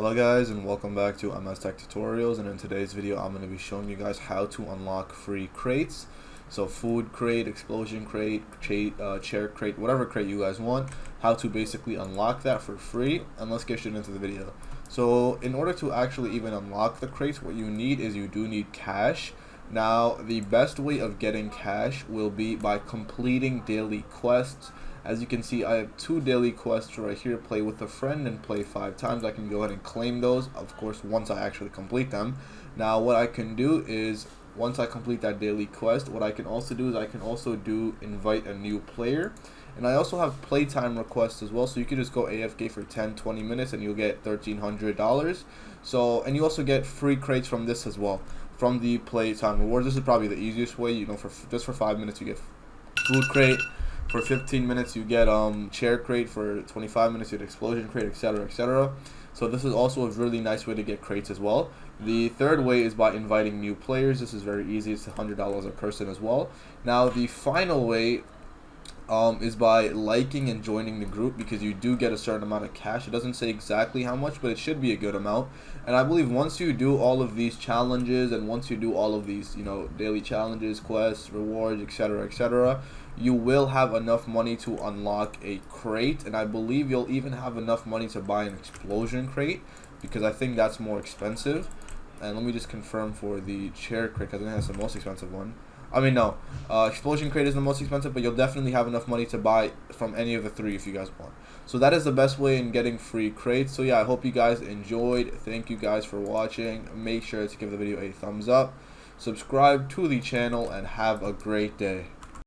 Hello guys, and welcome back to MS Tech Tutorials. And in today's video I'm going to be showing you guys how to unlock free crates. So food crate, explosion crate, chair crate, whatever crate you guys want, how to basically unlock that for free. And let's get straight into the video. So in order to actually even unlock the crates, what you need is you do need cash. Now the best way of getting cash will be by completing daily quests. As you can see, I have 2 daily quests right here: play with a friend and play 5 times. I can go ahead and claim those, of course, once I actually complete them. Now what I can do is, once I complete that daily quest, what I can also do is I can also do invite a new player. And I also have playtime requests as well, so you can just go AFK for 10-20 minutes and you'll get $1,300. So, and you also get free crates from this as well, from the playtime rewards. This is probably the easiest way. You know, for just for 5 minutes you get food crate. For 15 minutes you get chair crate. For 25 minutes you get explosion crate, etc, etc. So this is also a really nice way to get crates as well. The third way is by inviting new players. This is very easy. It's $100 a person as well. Now the final way is by liking and joining the group, because you do get a certain amount of cash. It doesn't say exactly how much, but it should be a good amount. And I believe once you do all of these challenges, and once you do all of these, you know, daily challenges, quests, rewards, etc, etc, you will have enough money to unlock a crate. And I believe you'll even have enough money to buy an explosion crate, because I think that's more expensive. And let me just confirm for the chair crate, because I think that's the most expensive one. I mean, no, explosion crate is the most expensive, but you'll definitely have enough money to buy from any of the 3 if you guys want. So that is the best way in getting free crates. So yeah, I hope you guys enjoyed. Thank you guys for watching. Make sure to give the video a thumbs up, subscribe to the channel, and have a great day.